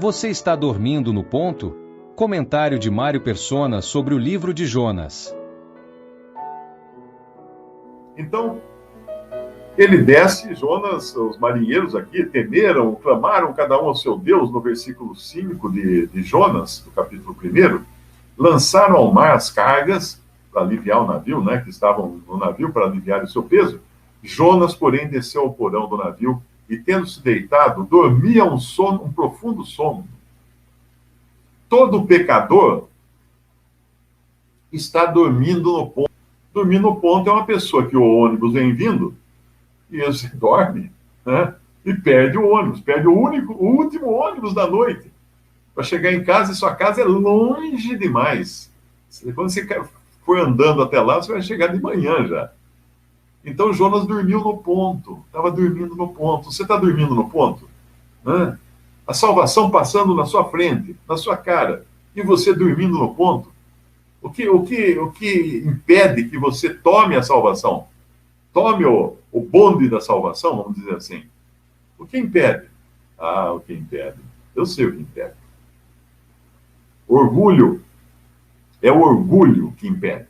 Você está dormindo no ponto? Comentário de Mário Persona sobre o livro de Jonas. Então, ele desce, Jonas, os marinheiros aqui temeram, clamaram cada um ao seu Deus, no versículo 5 de Jonas, do capítulo 1, lançaram ao mar as cargas para aliviar o navio, né, que estavam no navio para aliviar o seu peso. Jonas, porém, desceu ao porão do navio e, tendo-se deitado, dormia um profundo sono. Todo pecador está dormindo no ponto. Dormir no ponto é uma pessoa que o ônibus vem vindo e você dorme, né? E perde o ônibus, perde o último ônibus da noite. Para chegar em casa, e sua casa é longe demais. Quando você for andando até lá, você vai chegar de manhã já. Então Jonas dormiu no ponto, estava dormindo no ponto. Você está dormindo no ponto? Né? A salvação passando na sua frente, na sua cara, e você dormindo no ponto. O que impede que você tome a salvação? Tome o bonde da salvação, vamos dizer assim. O que impede? O que impede? Eu sei o que impede. Orgulho. É o orgulho que impede.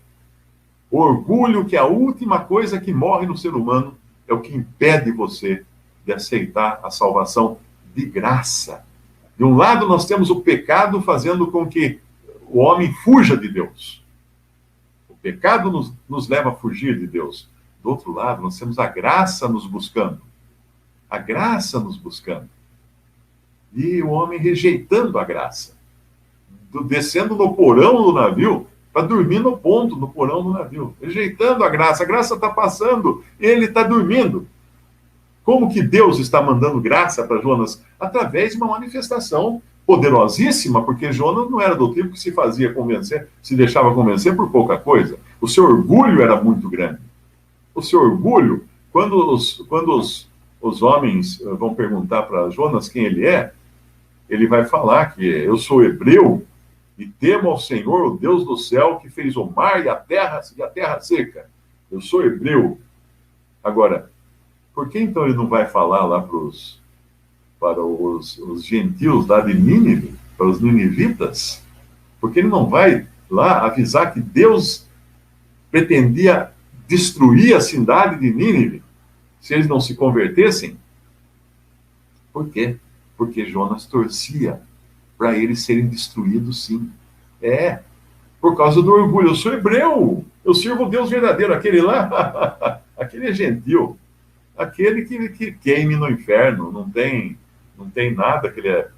O orgulho, que é a última coisa que morre no ser humano, é o que impede você de aceitar a salvação de graça. De um lado, nós temos o pecado fazendo com que o homem fuja de Deus. O pecado nos leva a fugir de Deus. Do outro lado, nós temos a graça nos buscando. A graça nos buscando. E o homem rejeitando a graça. Descendo no porão do navio para dormir no ponto, no porão do navio. Rejeitando a graça. A graça está passando, ele está dormindo. Como que Deus está mandando graça para Jonas? Através de uma manifestação poderosíssima, porque Jonas não era do tipo que se fazia convencer, se deixava convencer por pouca coisa. O seu orgulho era muito grande. O seu orgulho, quando os homens vão perguntar para Jonas quem ele vai falar que eu sou hebreu e temo ao Senhor, o Deus do céu, que fez o mar e a terra seca. Eu sou hebreu. Agora, por que então ele não vai falar lá para os gentios lá de Nínive, para os ninivitas? Porque ele não vai lá avisar que Deus pretendia destruir a cidade de Nínive se eles não se convertessem? Por quê? Porque Jonas torcia para eles serem destruídos, sim. Por causa do orgulho. Eu sou hebreu, eu sirvo o Deus verdadeiro. Aquele lá, aquele é gentil. Aquele que queime no inferno, não tem nada,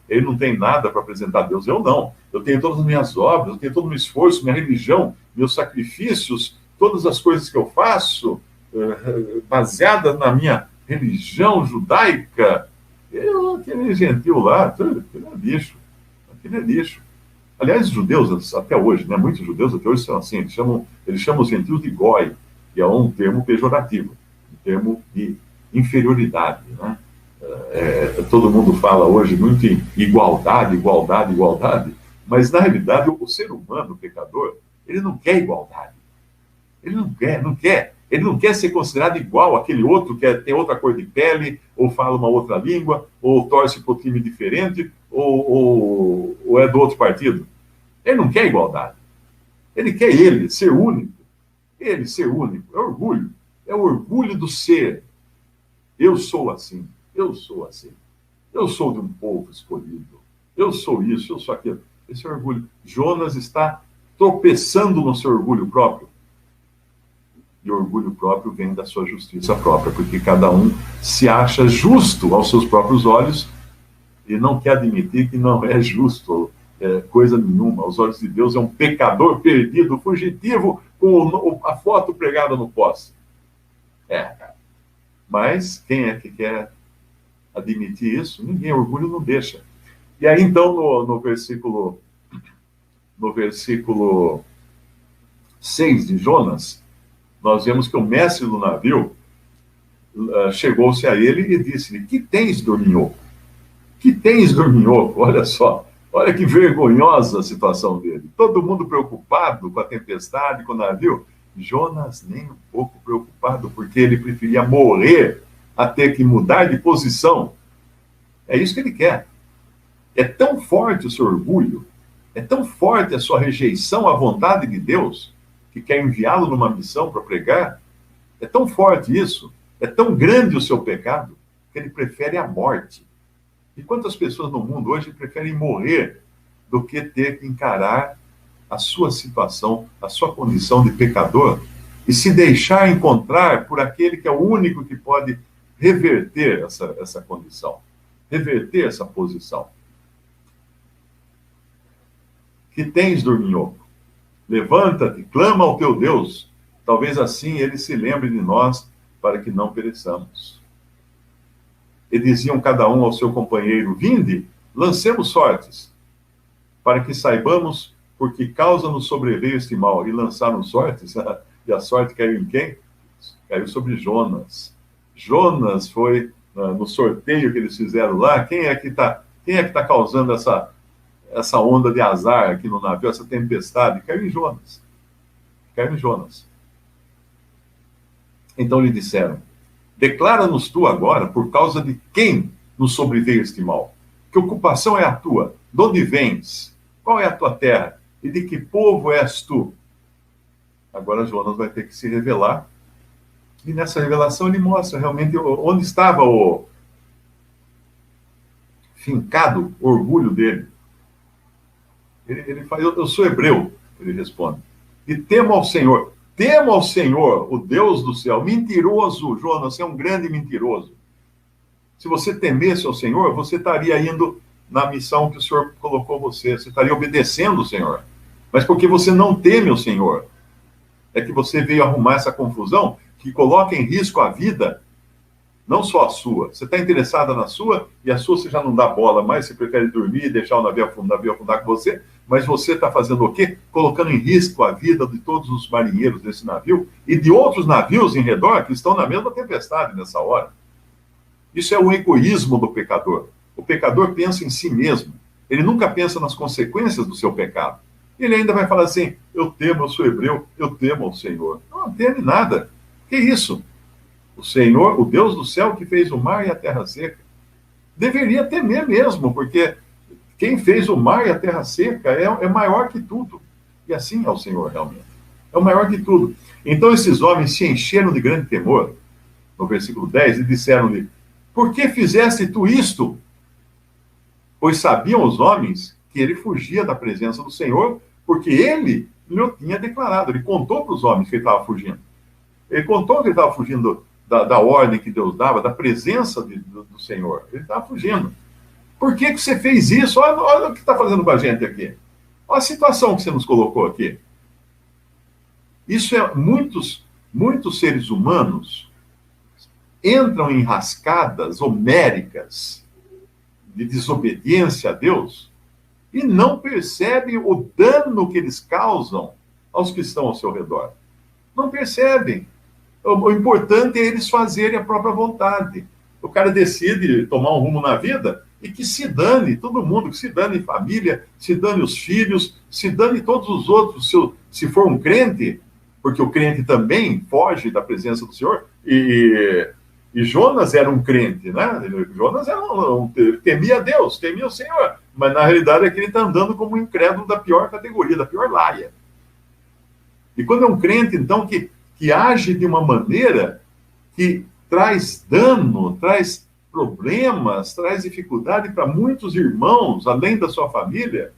ele não tem nada para apresentar a Deus. Eu não. Eu tenho todas as minhas obras, eu tenho todo o meu esforço, minha religião, meus sacrifícios, todas as coisas que eu faço, baseadas na minha religião judaica. Aquele gentil lá, aquele é lixo. Aquele é lixo. Aliás, os judeus, até hoje, né, muitos judeus até hoje são assim, eles chamam os gentios de goi, que é um termo pejorativo, um termo de inferioridade, né? Todo mundo fala hoje muito em igualdade, mas na realidade o ser humano, o pecador, ele não quer igualdade. Ele não quer. Ele não quer ser considerado igual àquele outro que tem outra cor de pele, ou fala uma outra língua, ou torce para um time diferente, ou é do outro partido. Ele não quer igualdade. Ele quer ser único. Ele ser único. É orgulho. É o orgulho do ser. Eu sou assim. Eu sou assim. Eu sou de um povo escolhido. Eu sou isso, eu sou aquilo. Esse é o orgulho. Jonas está tropeçando no seu orgulho próprio. E o orgulho próprio vem da sua justiça própria, porque cada um se acha justo aos seus próprios olhos e não quer admitir que não é justo coisa nenhuma. Aos olhos de Deus é um pecador perdido, fugitivo, com a foto pregada no poste. Mas quem é que quer admitir isso? Ninguém. Orgulho não deixa. E aí, então, no versículo 6 de Jonas, nós vemos que o mestre do navio chegou-se a ele e disse-lhe: que tens, dorminhoco? Que tens, dorminhoco? Olha só, olha que vergonhosa a situação dele. Todo mundo preocupado com a tempestade, com o navio. Jonas nem um pouco preocupado, porque ele preferia morrer a ter que mudar de posição. É isso que ele quer. É tão forte o seu orgulho, é tão forte a sua rejeição à vontade de Deus, que quer enviá-lo numa missão para pregar, é tão forte isso, é tão grande o seu pecado, que ele prefere a morte. E quantas pessoas no mundo hoje preferem morrer do que ter que encarar a sua situação, a sua condição de pecador, e se deixar encontrar por aquele que é o único que pode reverter essa condição, reverter essa posição. Que tens, dorminhoco? Levanta-te, clama ao teu Deus. Talvez assim ele se lembre de nós, para que não pereçamos. E diziam cada um ao seu companheiro: vinde, lancemos sortes, para que saibamos por que causa nos sobreveio este mal. E lançaram sortes, e a sorte caiu em quem? Caiu sobre Jonas. Jonas foi no sorteio que eles fizeram lá. Quem é que tá causando essa onda de azar aqui no navio, essa tempestade? Caiu em Jonas. Caiu em Jonas. Então lhe disseram: declara-nos tu agora por causa de quem nos sobreveio este mal. Que ocupação é a tua? De onde vens? Qual é a tua terra? E de que povo és tu? Agora Jonas vai ter que se revelar. E nessa revelação ele mostra realmente onde estava o fincado orgulho dele. Ele fala: eu sou hebreu, ele responde. E temo ao Senhor. Temo ao Senhor, o Deus do céu. Mentiroso, Jonas, você é um grande mentiroso. Se você temesse ao Senhor, você estaria indo na missão que o Senhor colocou você. Você estaria obedecendo o Senhor. Mas porque você não teme o Senhor, é que você veio arrumar essa confusão que coloca em risco a vida, não só a sua. Você está interessada na sua, e a sua você já não dá bola mais, você prefere dormir e deixar o navio afundar com você, mas você está fazendo o quê? Colocando em risco a vida de todos os marinheiros desse navio e de outros navios em redor que estão na mesma tempestade nessa hora. Isso é o egoísmo do pecador. O pecador pensa em si mesmo. Ele nunca pensa nas consequências do seu pecado. Ele ainda vai falar assim: eu temo, eu sou hebreu, eu temo ao Senhor. Não teme nada. Que isso? O Senhor, o Deus do céu que fez o mar e a terra seca, deveria temer mesmo, porque quem fez o mar e a terra seca é maior que tudo. E assim é o Senhor realmente. É o maior que tudo. Então esses homens se encheram de grande temor, no versículo 10, e disseram-lhe: por que fizeste tu isto? Pois sabiam os homens que ele fugia da presença do Senhor, porque ele lhe tinha declarado. Ele contou para os homens que ele estava fugindo. Ele contou que ele estava fugindo da ordem que Deus dava, da presença do Senhor. Ele estava fugindo. Por que você fez isso? Olha o que está fazendo com a gente aqui. Olha a situação que você nos colocou aqui. Isso é muitos seres humanos entram em rascadas homéricas de desobediência a Deus e não percebem o dano que eles causam aos que estão ao seu redor. Não percebem. O importante é eles fazerem a própria vontade. O cara decide tomar um rumo na vida e que se dane todo mundo, que se dane família, se dane os filhos, se dane todos os outros, se for um crente, porque o crente também foge da presença do Senhor. E Jonas era um crente, né? Jonas temia Deus, temia o Senhor, mas na realidade é que ele está andando como um incrédulo da pior categoria, da pior laia. E quando é um crente, então, que age de uma maneira que traz dano, traz problemas, traz dificuldade para muitos irmãos, além da sua família,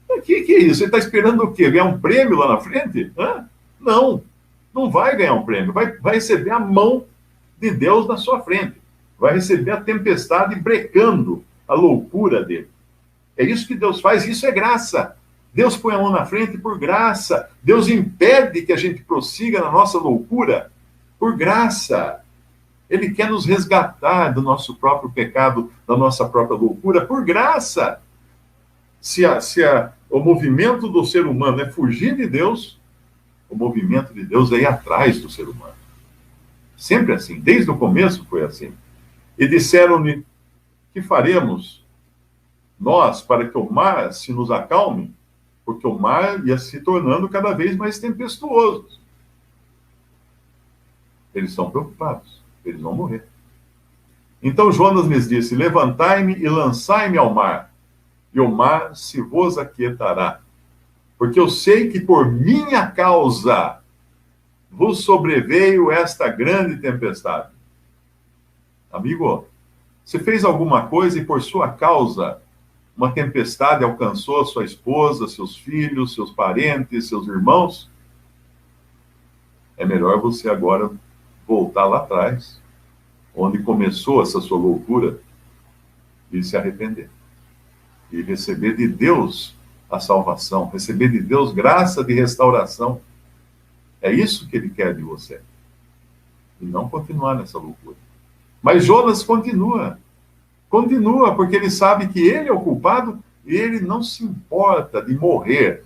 o que é isso? Você está esperando o quê? Ganhar um prêmio lá na frente? Hã? Não vai ganhar um prêmio, vai receber a mão de Deus na sua frente, vai receber a tempestade brecando a loucura dele. É isso que Deus faz, isso é graça. Deus põe a mão na frente por graça. Deus impede que a gente prossiga na nossa loucura por graça. Ele quer nos resgatar do nosso próprio pecado, da nossa própria loucura, por graça. Se o movimento do ser humano é fugir de Deus, o movimento de Deus é ir atrás do ser humano. Sempre assim, desde o começo foi assim. E disseram-lhe: que faremos nós para que o mar se nos acalme? Porque o mar ia se tornando cada vez mais tempestuoso. Eles estão preocupados, eles vão morrer. Então Jonas lhes disse: levantai-me e lançai-me ao mar, e o mar se vos aquietará. Porque eu sei que por minha causa vos sobreveio esta grande tempestade. Amigo, você fez alguma coisa e por sua causa uma tempestade alcançou sua esposa, seus filhos, seus parentes, seus irmãos? É melhor você agora voltar lá atrás, onde começou essa sua loucura, e se arrepender. E receber de Deus a salvação, receber de Deus graça de restauração. É isso que ele quer de você. E não continuar nessa loucura. Mas Jonas continua. Continua, porque ele sabe que ele é o culpado e ele não se importa de morrer.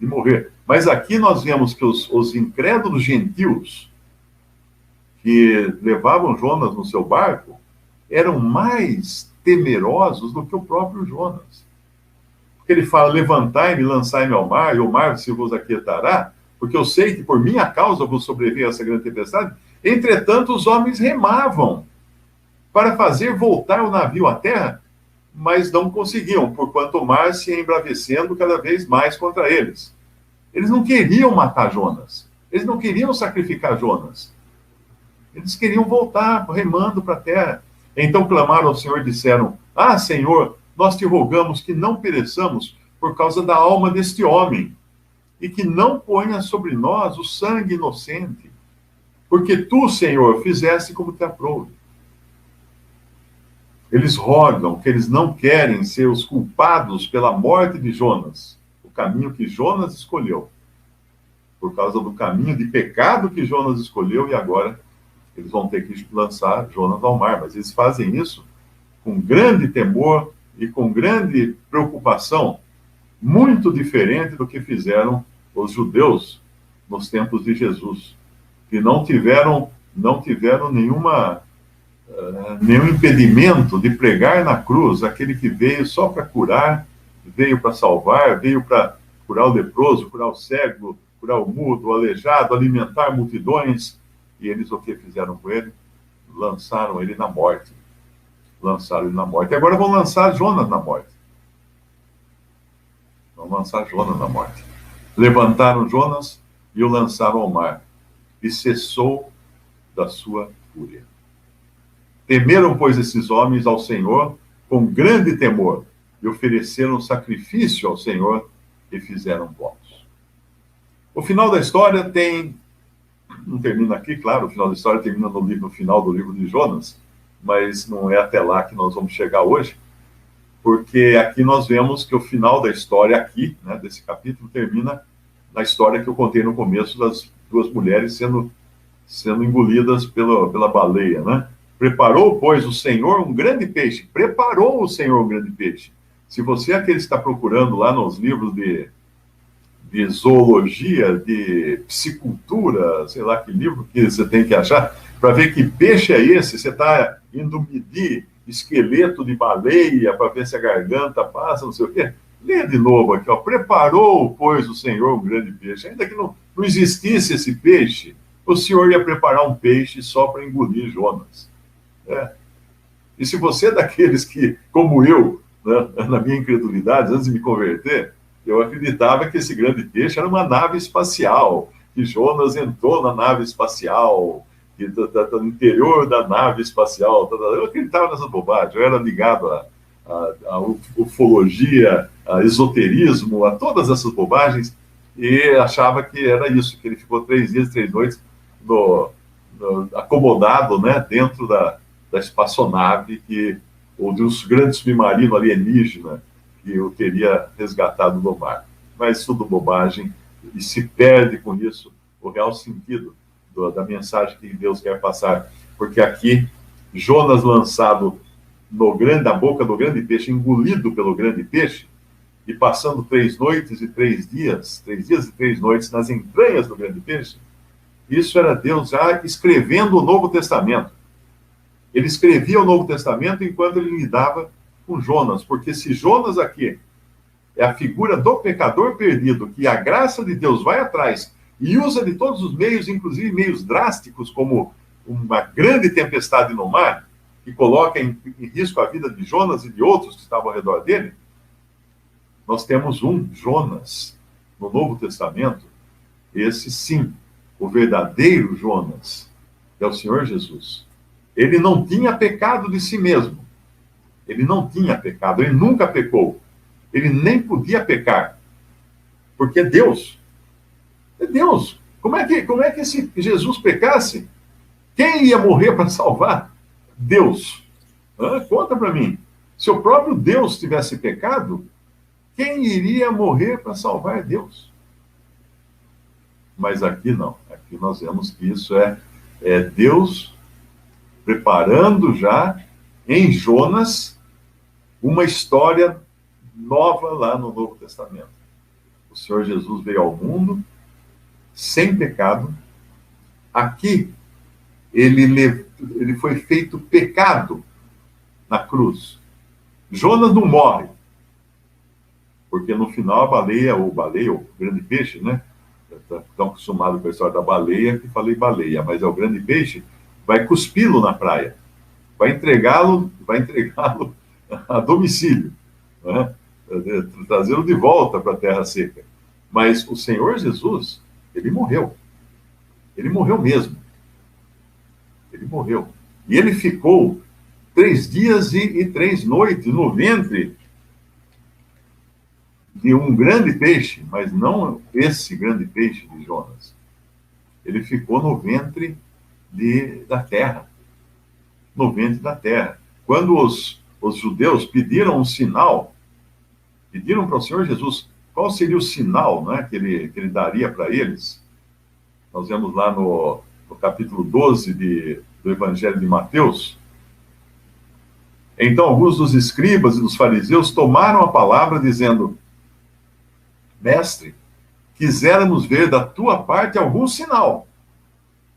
De morrer. Mas aqui nós vemos que os incrédulos gentios que levavam Jonas no seu barco eram mais temerosos do que o próprio Jonas. Porque ele fala, levantai-me, lançai-me ao mar, e o mar se vos aquietará, porque eu sei que por minha causa vos sobreveio essa grande tempestade. Entretanto, os homens remavam para fazer voltar o navio à terra, mas não conseguiam, porquanto o mar se ia embravecendo cada vez mais contra eles. Eles não queriam matar Jonas. Eles não queriam sacrificar Jonas. Eles queriam voltar remando para a terra. Então clamaram ao Senhor e disseram, ah, Senhor, nós te rogamos que não pereçamos por causa da alma deste homem, e que não ponha sobre nós o sangue inocente, porque tu, Senhor, fizeste como te aprouve. Eles rogam que eles não querem ser os culpados pela morte de Jonas, o caminho que Jonas escolheu, por causa do caminho de pecado que Jonas escolheu, e agora eles vão ter que lançar Jonas ao mar. Mas eles fazem isso com grande temor e com grande preocupação, muito diferente do que fizeram os judeus nos tempos de Jesus, que não tiveram nenhum impedimento de pregar na cruz aquele que veio só para curar, veio para salvar, veio para curar o leproso, curar o cego, curar o mudo, o aleijado, alimentar multidões. E eles o que fizeram com ele? Lançaram ele na morte. Lançaram ele na morte. E agora vão lançar Jonas na morte. Vão lançar Jonas na morte. Levantaram Jonas e o lançaram ao mar. E cessou da sua fúria. Temeram, pois, esses homens ao Senhor com grande temor, e ofereceram sacrifício ao Senhor e fizeram votos. O final da história não termina aqui, claro, o final da história termina no final do livro de Jonas, mas não é até lá que nós vamos chegar hoje, porque aqui nós vemos que o final da história aqui, né, desse capítulo, termina na história que eu contei no começo das duas mulheres sendo engolidas pela baleia, né? Preparou, pois, o Senhor um grande peixe. Preparou o Senhor um grande peixe. Se você é aquele que está procurando lá nos livros de zoologia, de piscicultura, sei lá que livro que você tem que achar, para ver que peixe é esse, você está indo medir esqueleto de baleia para ver se a garganta passa, não sei o quê. Lê de novo aqui, ó. Preparou, pois, o Senhor um grande peixe. Ainda que não existisse esse peixe, o Senhor ia preparar um peixe só para engolir Jonas. E se você é daqueles que, como eu, né, na minha incredulidade, antes de me converter, eu acreditava que esse grande peixe era uma nave espacial, que Jonas entrou na nave espacial, que no interior da nave espacial. Eu acreditava nessas bobagens, eu era ligado a ufologia, a esoterismo, a todas essas bobagens, e achava que era isso, que ele ficou 3 dias e 3 noites acomodado, né, dentro da espaçonave ou de um grande submarino alienígena que o teria resgatado do mar. Mas tudo bobagem, e se perde com isso o real sentido da mensagem que Deus quer passar. Porque aqui, Jonas lançado na boca do grande peixe, engolido pelo grande peixe, e passando 3 noites e 3 dias, 3 dias e 3 noites nas entranhas do grande peixe, isso era Deus já escrevendo o Novo Testamento. Ele escrevia o Novo Testamento enquanto ele lidava com Jonas, porque se Jonas aqui é a figura do pecador perdido, que a graça de Deus vai atrás e usa de todos os meios, inclusive meios drásticos, como uma grande tempestade no mar, que coloca em risco a vida de Jonas e de outros que estavam ao redor dele, nós temos um Jonas no Novo Testamento, esse sim, o verdadeiro Jonas, é o Senhor Jesus. Ele não tinha pecado de si mesmo. Ele não tinha pecado, ele nunca pecou. Ele nem podia pecar. Porque é Deus. É Deus. Como é que se Jesus pecasse, quem ia morrer para salvar? Deus. Conta para mim. Se o próprio Deus tivesse pecado, quem iria morrer para salvar Deus? Mas aqui não. Aqui nós vemos que isso é Deus preparando já em Jonas uma história nova lá no Novo Testamento. O Senhor Jesus veio ao mundo sem pecado. Aqui ele foi feito pecado na cruz. Jonas não morre, porque no final a baleia, o grande peixe, né? Estão acostumados com a história da baleia, que falei baleia, mas é o grande peixe, vai cuspi-lo na praia, vai entregá-lo a domicílio, né? Trazê-lo de volta para a terra seca. Mas o Senhor Jesus, ele morreu. Ele morreu mesmo. Ele morreu. E ele ficou 3 dias e 3 noites no ventre de um grande peixe, mas não esse grande peixe de Jonas. Ele ficou no ventre da terra. No ventre da terra. Quando os judeus pediram um sinal, pediram para o Senhor Jesus qual seria o sinal, né, que ele daria para eles. Nós vemos lá no capítulo 12 do Evangelho de Mateus. Então, alguns dos escribas e dos fariseus tomaram a palavra, dizendo: Mestre, quiséramos ver da tua parte algum sinal.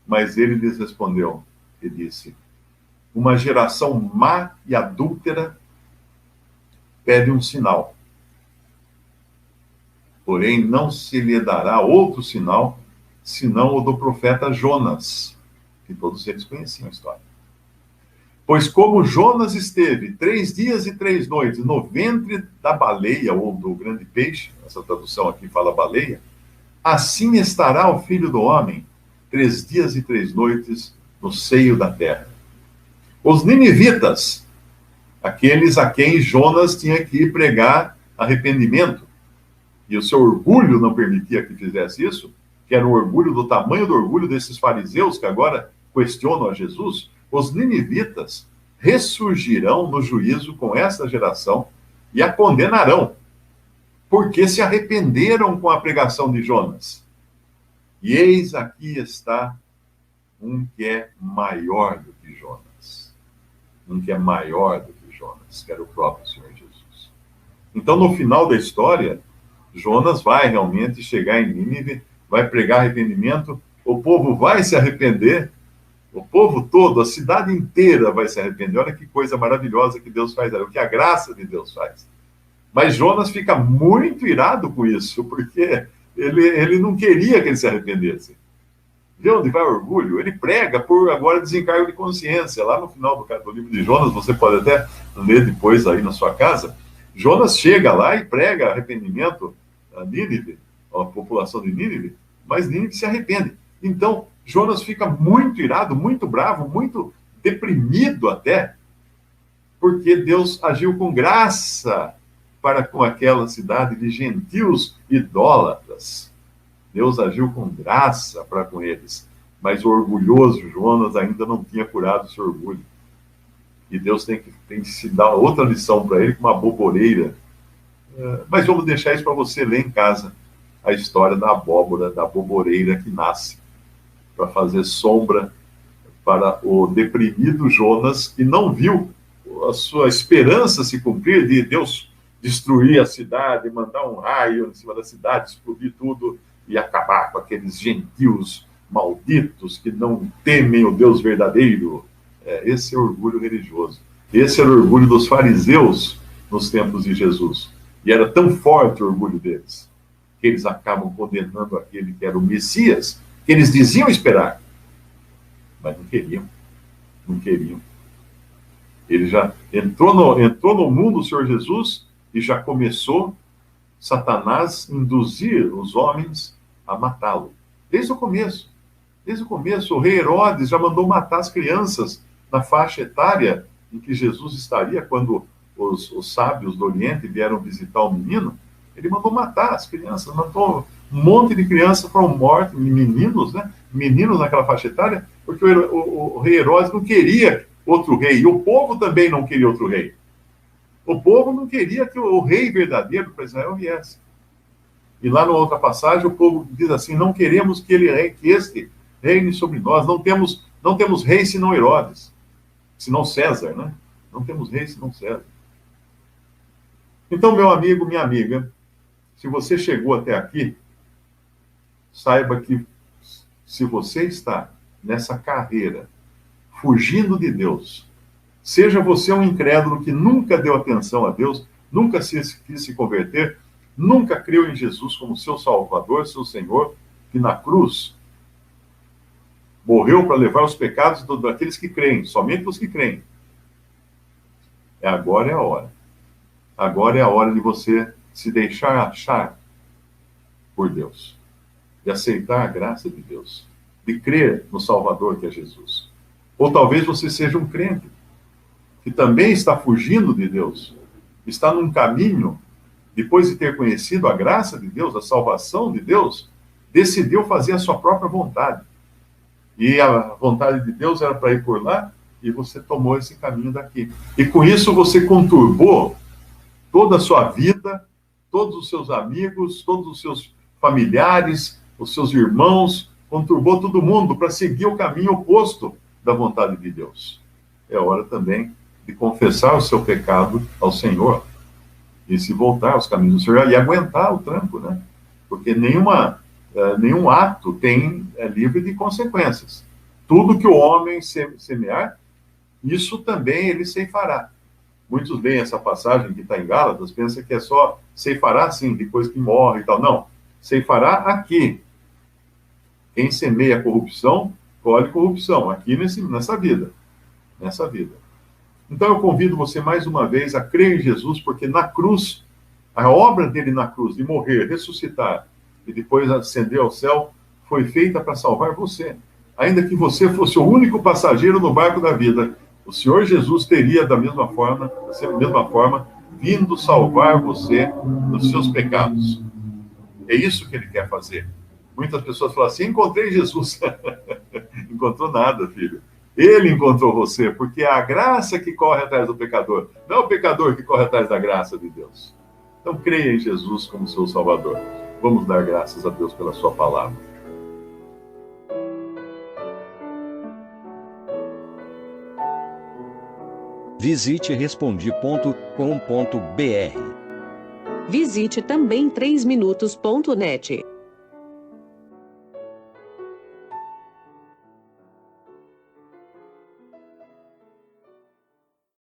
Mas ele lhes respondeu e disse: uma geração má e adúltera pede um sinal. Porém, não se lhe dará outro sinal, senão o do profeta Jonas, que todos eles conheciam a história. Pois como Jonas esteve 3 dias e 3 noites no ventre da baleia, ou do grande peixe, essa tradução aqui fala baleia, assim estará o Filho do Homem 3 dias e 3 noites no seio da terra. Os ninivitas, aqueles a quem Jonas tinha que ir pregar arrependimento, e o seu orgulho não permitia que fizesse isso, que era o orgulho do tamanho do orgulho desses fariseus que agora questionam a Jesus, os ninivitas ressurgirão no juízo com essa geração e a condenarão, porque se arrependeram com a pregação de Jonas. E eis aqui está um que é maior do que Jonas. Um que é maior do que Jonas, que era o próprio Senhor Jesus. Então, no final da história, Jonas vai realmente chegar em Nínive, vai pregar arrependimento, o povo vai se arrepender, o povo todo, a cidade inteira vai se arrepender. Olha que coisa maravilhosa que Deus faz, o que a graça de Deus faz. Mas Jonas fica muito irado com isso, porque ele não queria que ele se arrependesse. Vê onde vai o orgulho? Ele prega por agora desencargo de consciência. Lá no final do livro de Jonas, você pode até ler depois aí na sua casa, Jonas chega lá e prega arrependimento a Nínive, a população de Nínive, mas Nínive se arrepende. Então, Jonas fica muito irado, muito bravo, muito deprimido até, porque Deus agiu com graça para com aquela cidade de gentios idólatras. Deus agiu com graça para com eles, mas o orgulhoso Jonas ainda não tinha curado seu orgulho. E Deus tem que se dar outra lição para ele com uma boboreira. Mas vamos deixar isso para você ler em casa, a história da abóbora, da boboreira que nasce para fazer sombra para o deprimido Jonas, que não viu a sua esperança se cumprir de Deus destruir a cidade, mandar um raio em cima da cidade, explodir tudo e acabar com aqueles gentios malditos que não temem o Deus verdadeiro. Esse é o orgulho religioso. Esse era o orgulho dos fariseus nos tempos de Jesus. E era tão forte o orgulho deles, que eles acabam condenando aquele que era o Messias, que eles diziam esperar, mas não queriam. Não queriam. Ele já entrou no mundo, o Senhor Jesus, e já começou Satanás induzir os homens a matá-lo. Desde o começo. Desde o começo, o rei Herodes já mandou matar as crianças na faixa etária em que Jesus estaria quando os sábios do Oriente vieram visitar o menino. Ele mandou matar as crianças, matou um monte de crianças, foram mortos, meninos, né? Meninos naquela faixa etária, porque o rei Herodes não queria outro rei, e o povo também não queria outro rei. O povo não queria que o rei verdadeiro para Israel viesse. E lá na outra passagem, o povo diz assim: não queremos que este reine sobre nós, não temos rei senão Herodes, senão César, né? Não temos rei senão César. Então, meu amigo, minha amiga, se você chegou até aqui, saiba que se você está nessa carreira, fugindo de Deus, seja você um incrédulo que nunca deu atenção a Deus, nunca quis se converter, nunca creu em Jesus como seu Salvador, seu Senhor, que na cruz morreu para levar os pecados daqueles que creem, somente dos que creem. Agora é a hora. Agora é a hora de você se deixar achar por Deus, de aceitar a graça de Deus, de crer no Salvador que é Jesus. Ou talvez você seja um crente que também está fugindo de Deus, está num caminho, depois de ter conhecido a graça de Deus, a salvação de Deus, decidiu fazer a sua própria vontade. E a vontade de Deus era para ir por lá, e você tomou esse caminho daqui. E com isso você conturbou toda a sua vida, todos os seus amigos, todos os seus familiares, os seus irmãos, conturbou todo mundo para seguir o caminho oposto da vontade de Deus. É hora também de confessar o seu pecado ao Senhor e se voltar aos caminhos do Senhor e aguentar o tranco, né? Porque nenhum ato é livre de consequências. Tudo que o homem semear, isso também ele ceifará. Muitos leem essa passagem que está em Gálatas, pensam que é só ceifará, sim, depois que morre e tal. Não, ceifará aqui. Quem semeia corrupção, colhe corrupção, aqui nessa vida. Nessa vida. Então eu convido você mais uma vez a crer em Jesus, porque na cruz, a obra dele na cruz, de morrer, ressuscitar e depois ascender ao céu, foi feita para salvar você. Ainda que você fosse o único passageiro no barco da vida, o Senhor Jesus teria da mesma forma, vindo salvar você dos seus pecados. É isso que ele quer fazer. Muitas pessoas falam assim: encontrei Jesus. Encontrou nada, filho. Ele encontrou você, porque é a graça que corre atrás do pecador, não é o pecador que corre atrás da graça de Deus. Então creia em Jesus como seu Salvador. Vamos dar graças a Deus pela sua palavra. Visite Respondi.com.br. Visite também 3minutos.net.